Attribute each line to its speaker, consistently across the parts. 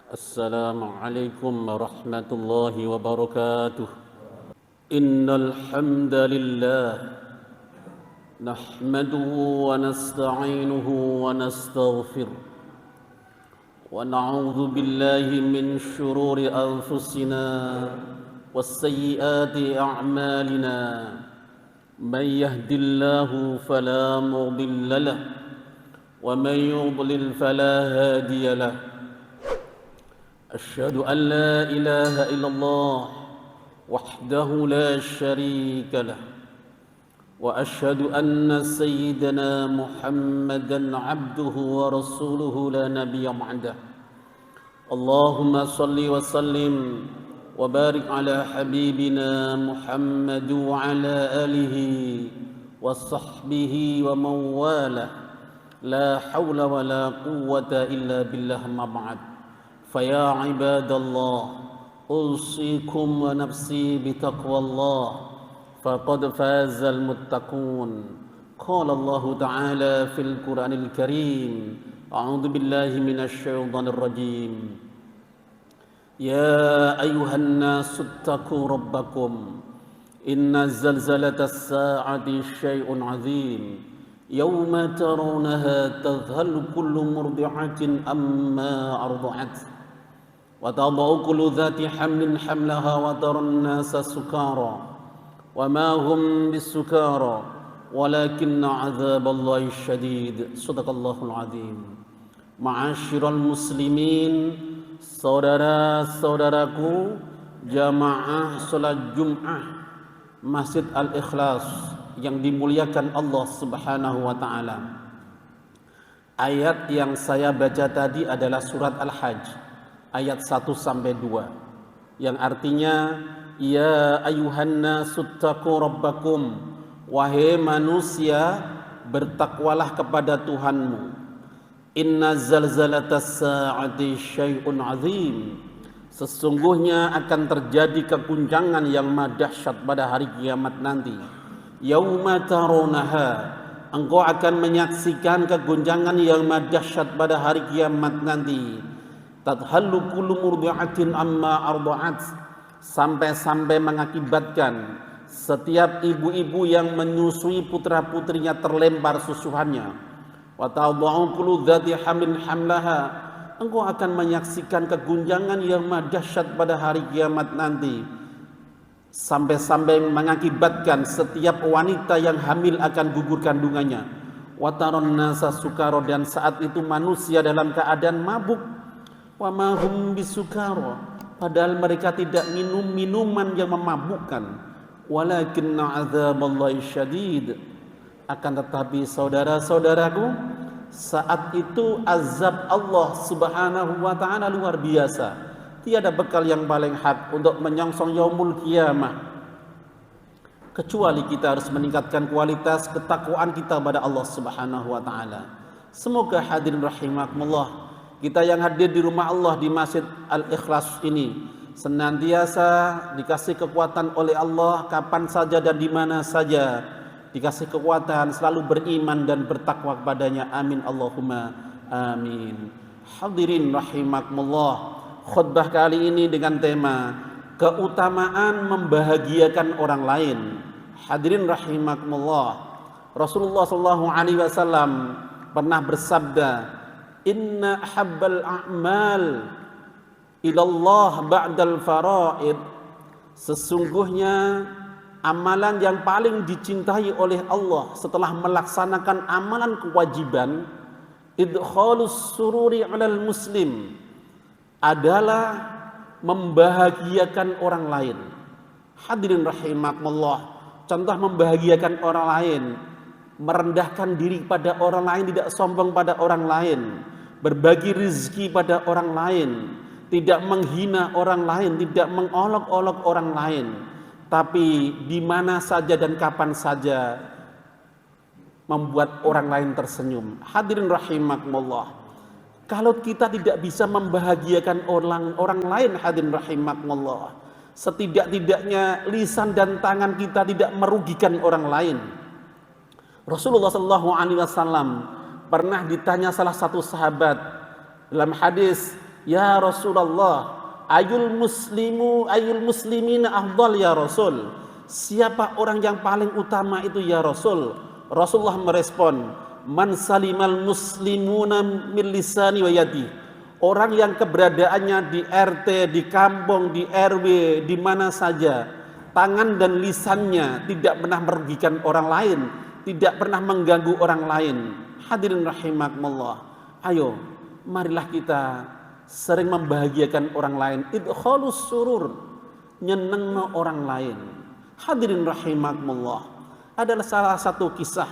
Speaker 1: السلام عليكم ورحمة الله وبركاته. إن الحمد لله نحمده ونستعينه ونستغفره ونعوذ بالله من شرور أنفسنا والسيئات أعمالنا. من يهد الله فلا مضل له ومن يضلل فلا هادي له. أشهد أن لا إله إلا الله وحده لا شريك له وأشهد أن سيدنا محمدا عبده ورسوله لا نبي بعده. اللهم صل وسلم وبارك على حبيبنا محمد وعلى آله وصحبه ومن والاه. لا حول ولا قوة إلا بالله. ما بعد، فيا عباد الله أوصيكم ونفسي بتقوى الله فقد فاز المتقون. قال الله تعالى في القرآن الكريم: أعوذ بالله من الشيطان الرجيم. يا أيها الناس اتقوا ربكم إن زلزلة الساعة شيء عظيم يوم ترونها تذهل كل مرضعة أما أرضعت وتضع كل ذات حمل حملها وترى الناس سكارى وما هم بالسكارى ولكن عذاب الله الشديد. صدق الله العظيم. Ma'asyiral muslimin, saudara-saudaraku jamaah salat Jumat Masjid Al-Ikhlas yang dimuliakan Allah Subhanahu wa taala. Ayat yang saya baca tadi adalah surat Al-Hajj ayat 1 sampai 2 yang artinya, ya ayyuhan nasu taqu rabbakum, wahai manusia bertakwalah kepada Tuhanmu. Inna zalzalatas sa'ati syai'un azim, sesungguhnya akan terjadi keguncangan yang dahsyat pada hari kiamat nanti. Yauma tarunaha, engkau akan menyaksikan keguncangan yang dahsyat pada hari kiamat nanti. Tadhallu kullu murdi'atin amma arda'at, sampai-sampai mengakibatkan setiap ibu-ibu yang menyusui putra-putrinya terlempar susuannya. Wa tad'u kullu dzati hamlin hamlaha, engkau akan menyaksikan keguncangan yang dahsyat pada hari kiamat nanti, sampai-sampai mengakibatkan setiap wanita yang hamil akan gugur kandungannya. Wa taron nasa sukara, dan saat itu manusia dalam keadaan mabuk. Wa ma hum bisukara, padahal mereka tidak minum minuman yang memabukkan. Walakinna adzaballahi syadid, akan tetapi saudara-saudaraku, saat itu azab Allah Subhanahu wa taala luar biasa. Tiada bekal yang paling hak untuk menyongsong yaumul kiamah kecuali kita harus meningkatkan kualitas ketakwaan kita pada Allah Subhanahu wa taala. Semoga hadirin rahimakumullah, kita yang hadir di rumah Allah di Masjid Al-Ikhlas ini senantiasa dikasih kekuatan oleh Allah kapan saja dan di mana saja, dikasih kekuatan selalu beriman dan bertakwa kepadanya. Amin Allahumma amin. Hadirin rahimakumullah, khutbah kali ini dengan tema keutamaan membahagiakan orang lain. Hadirin rahimakumullah, Rasulullah sallallahu alaihi wasallam pernah bersabda, inna habbal a'mal ilallah ba'dal faraid, sesungguhnya amalan yang paling dicintai oleh Allah setelah melaksanakan amalan kewajiban, idkhalus sururi 'alal muslim, adalah membahagiakan orang lain. Hadirin rahimakumullah, contoh membahagiakan orang lain, merendahkan diri pada orang lain, tidak sombong pada orang lain, berbagi rezeki pada orang lain, tidak menghina orang lain, tidak mengolok-olok orang lain, tapi di mana saja dan kapan saja membuat orang lain tersenyum. Hadirin rahimakumullah, kalau kita tidak bisa membahagiakan orang lain, hadirin rahimakumullah, setidak-tidaknya lisan dan tangan kita tidak merugikan orang lain. Rasulullah SAW pernah ditanya salah satu sahabat dalam hadis Ya Rasulullah, ayul muslimina afdal ya Rasul. Siapa orang yang paling utama itu ya Rasul? Rasulullah merespon, man salimal muslimuna min lisani wa yadi. Orang yang keberadaannya di RT, di kampung, di RW, di mana saja, tangan dan lisannya tidak pernah merugikan orang lain, tidak pernah mengganggu orang lain. Hadirin rahimakumullah. Ayo, marilah kita sering membahagiakan orang lain. Idkhalus surur, nyenengno orang lain. Hadirin rahimakumullah. Adalah salah satu kisah.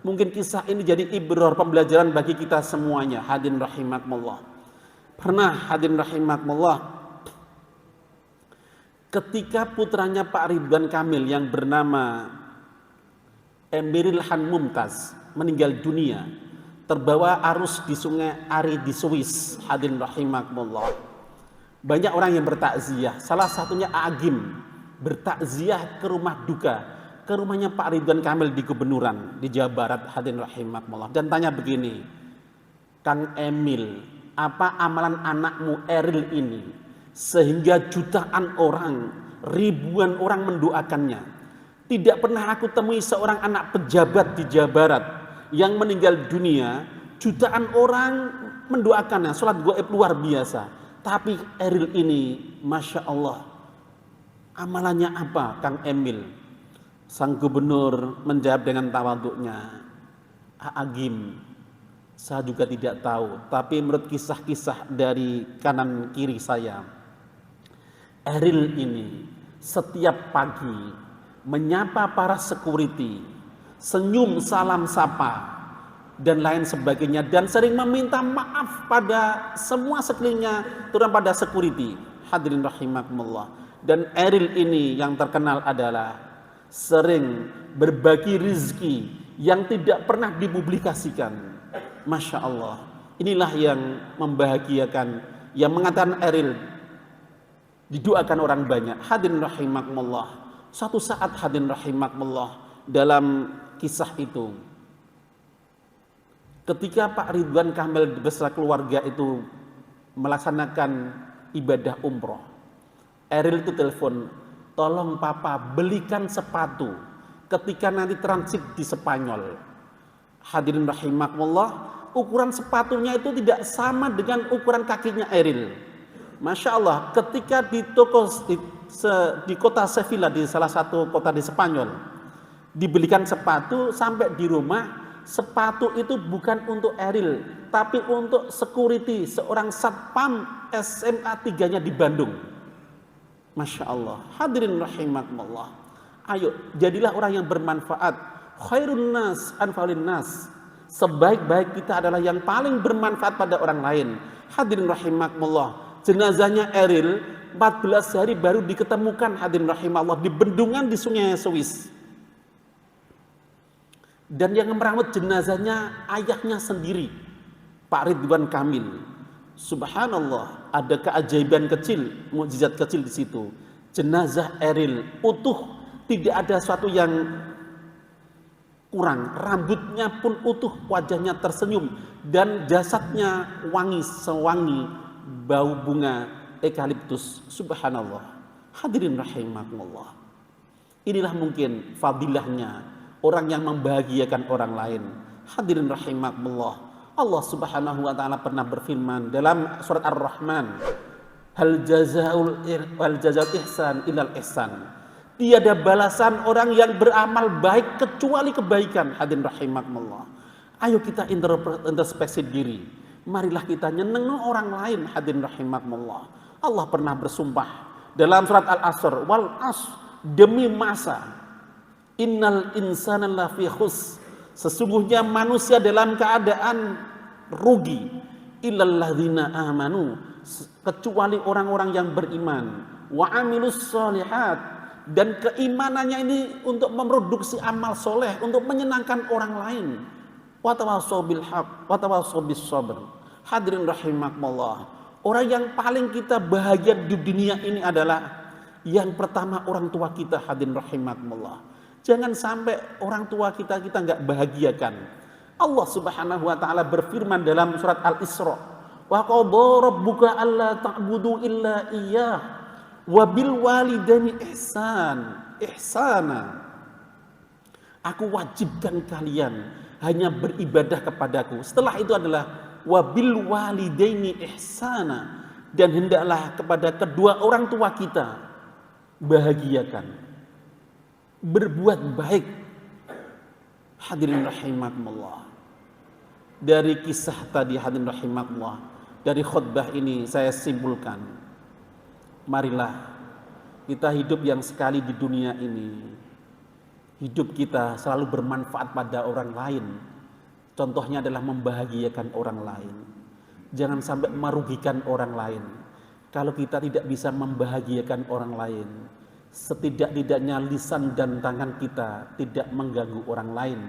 Speaker 1: Mungkin kisah ini jadi ibrah, pembelajaran bagi kita semuanya. Hadirin rahimakumullah. Pernah hadirin rahimakumullah, ketika putranya Pak Ridwan Kamil yang bernama Emiril Han Mumtaz meninggal dunia, terbawa arus di sungai Ari di Swiss. Hadirin rahimakumullah. Banyak orang yang bertakziah, salah satunya Agim bertakziah ke rumah duka, ke rumahnya Pak Ridwan Kamil di Gubernuran di Jawa Barat. Hadirin rahimakumullah. Dan tanya begini, Kang Emil, apa amalan anakmu Eril ini sehingga jutaan orang, ribuan orang mendoakannya? Tidak pernah aku temui seorang anak pejabat di Jawa Barat yang meninggal dunia, jutaan orang mendoakannya, sholat gaib luar biasa. Tapi Eril ini, Masya Allah, amalannya apa Kang Emil? Sang gubernur menjawab dengan tawaduknya, Agim, saya juga tidak tahu, tapi menurut kisah-kisah dari kanan kiri saya, Eril ini setiap pagi menyapa para security, senyum salam sapa dan lain sebagainya, dan sering meminta maaf pada semua sekelilingnya, terutama pada security. Hadirin rahimakumullah. Dan Eril ini yang terkenal adalah sering berbagi rizki yang tidak pernah dipublikasikan. Masya Allah, inilah yang membahagiakan, yang mengatakan Eril didoakan orang banyak. Hadirin rahimakumullah. Suatu saat hadirin rahimakumullah, dalam kisah itu, ketika Pak Ridwan Kamil beserta keluarga itu melaksanakan ibadah umroh, Eril itu telepon, tolong papa belikan sepatu ketika nanti transit di Spanyol. Hadirin rahimakumullah, ukuran sepatunya itu tidak sama dengan ukuran kakinya Eril. Masya Allah, ketika di toko di kota Sevilla, di salah satu kota di Spanyol, dibelikan sepatu, sampai di rumah, sepatu itu bukan untuk Eril, tapi untuk security, seorang satpam SMA 3-nya di Bandung. Masya Allah. Hadirin rahimakumullah. Ayo, jadilah orang yang bermanfaat. Khairun nas anfa'ulin nas. Sebaik-baik kita adalah yang paling bermanfaat pada orang lain. Hadirin rahimakumullah. Jenazahnya Eril 14 hari baru diketemukan, hadirin rahimakumullah, di bendungan di Sungai Swiss. Dan yang merawat jenazahnya ayahnya sendiri, Pak Ridwan Kamil. Subhanallah, ada keajaiban kecil, mukjizat kecil di situ. Jenazah Eril utuh, tidak ada sesuatu yang kurang, rambutnya pun utuh, wajahnya tersenyum, dan jasadnya wangi sewangi bau bunga eukaliptus. Subhanallah. Hadirin rahimakumullah. Inilah mungkin fadilahnya orang yang membahagiakan orang lain. Hadirin rahimakumullah. Allah Subhanahu wa taala pernah berfirman dalam surat Ar-Rahman, hal jazaul ihsan ilal ihsan. Tiada balasan orang yang beramal baik kecuali kebaikan. Hadirin rahimakumullah. Ayo kita introspeksi diri. Marilah kita nyeneng orang lain. Hadirin rahimakumullah. Allah pernah bersumpah dalam surat Al-Asr, wal asr, demi masa, innal insana lafi khus, sesungguhnya manusia dalam keadaan rugi, illal ladzina amanu, kecuali orang-orang yang beriman, wa amilus sholihat, dan keimanannya ini untuk memproduksi amal soleh, untuk menyenangkan orang lain. Wa tawassaw bil haq, wa tawassaw bis sabr. Hadirin rahimakumullah. Orang yang paling kita bahagia di dunia ini adalah yang pertama orang tua kita. Hadirin rahimakumullah. Jangan sampai orang tua kita nggak bahagiakan. Allah Subhanahu wa taala berfirman dalam surat Al-Isra, Wa qadha rabbuka alla ta'budu illa iyyah wa bil walidaini ihsana. Aku wajibkan kalian hanya beribadah kepadaku. Setelah itu adalah wabil walidaini ihsana, dan hendaklah kepada kedua orang tua kita bahagiakan, berbuat baik. Hadirin rahimakumullah. Dari kisah tadi, hadirin rahimakumullah, dari khutbah ini saya simpulkan, marilah kita hidup yang sekali di dunia ini, hidup kita selalu bermanfaat pada orang lain. Contohnya adalah membahagiakan orang lain. Jangan sampai merugikan orang lain. Kalau kita tidak bisa membahagiakan orang lain, setidak-tidaknya lisan dan tangan kita tidak mengganggu orang lain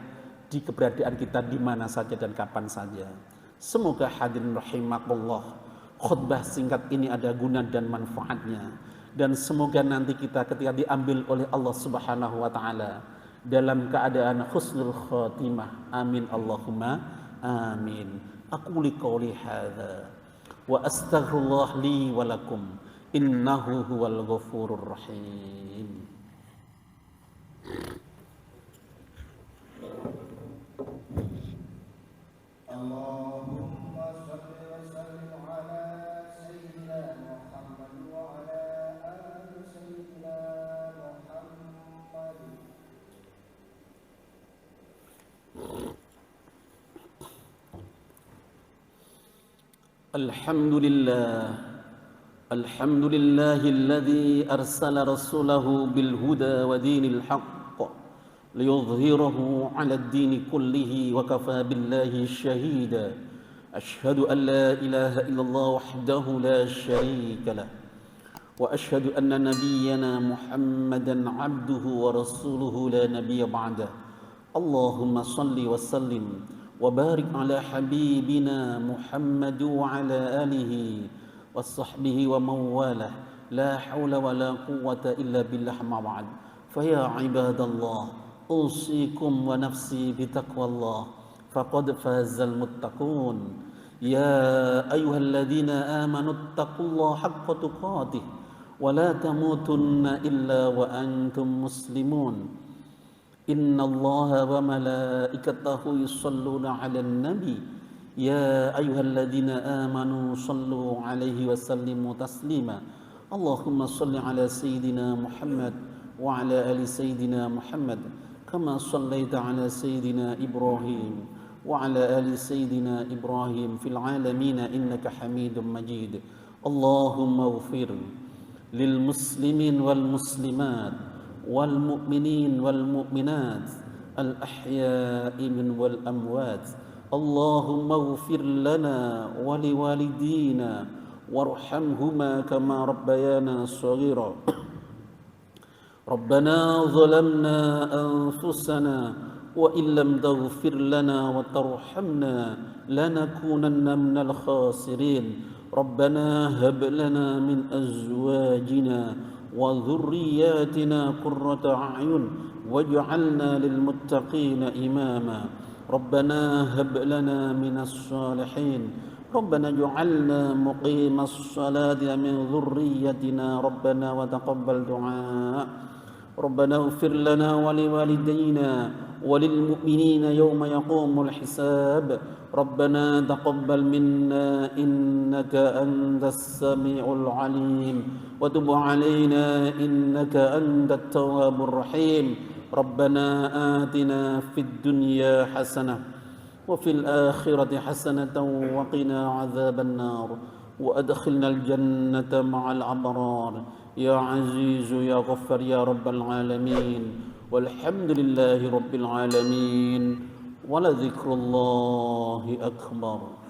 Speaker 1: di keberadaan kita di mana saja dan kapan saja. Semoga hadirin rahimakumullah, khutbah singkat ini ada guna dan manfaatnya, dan semoga nanti kita ketika diambil oleh Allah Subhanahu wa taala dalam keadaan husnul khatimah. Amin Allahumma amin. Aqulu qouli hadza wa astaghfirullah li wa lakum innahu huwal ghafurur rahim.
Speaker 2: Allahumma shalli wa sallim ala sayyidina Muhammad wa ala ali sayyidina Muhammad.
Speaker 1: Alhamdulillahilladzi arsala rasulahu bil huda wa dinil haqq liyudhhirahu 'ala ad-dini kullihi wa kafa billahi shahida. Asyhadu an la ilaha illallah wahdahu la syarika lah wa asyhadu anna nabiyyana Muhammadan 'abduhu wa rasuluhu la nabiyya ba'dah. Allahumma shalli wa sallim wa barik ala habibina Muhammad wa ala alihi wa sahbihi wa mawalah. La hawla wa la quwwata illa billah, ma ba'd. Fa ya ibadallah, usikum wa nafsi bitaqwallah, faqad fazal muttaqun. Ya ayyuhalladzina amanu taqullaha haqqa tuqatih wa la tamutunna illa wa antum muslimun. Inna Allaha wa malaikatahu yusalluna 'alan nabi ya ayyuhalladzina amanu sallu 'alaihi wa sallimu taslima. Allahumma salli 'ala sayyidina Muhammad wa 'ala ali sayyidina Muhammad kama sallaita 'ala sayyidina Ibrahim wa 'ala ali sayyidina Ibrahim fil 'alamin innaka Hamidum Majid. Allahumma ighfir lil muslimin wal muslimat wal mu'minin wal mu'minat al ahya'i min wal amwat. Allahumma ighfir lana wa liwalidina warhamhuma kama rabbayana shaghira. Rabbana zalamna anfusana wa illam taghfir lana wa tarhamna lanakunanna minal khasirin. Rabbana hab lana min azwajina wa dhurriyyatina qurrata a'yun waj'alna lil muttaqina imama. Rabbana hab lana minas salihin. Rabbana ij'alna muqimas salati min dhurriyyatina. Rabbana wa taqabbal du'a. Rabbana ighfir lana wa liwalidayna wa lil mu'minina yawma yaqumul hisab. Rabbana taqabbal minna innaka antas samiul alim wa tub 'alaina innaka antat tawwabur rahim. Rabbana atina fid dunya hasanah wa fil akhirati hasanatan wa qina 'adzaban nar wa adkhilnal jannata ma'al abrar. Ya Aziz ya Ghaffar ya Rabbal alamin. Walhamdulillahi Rabbil alamin. Wa la dzikrullahi akbar.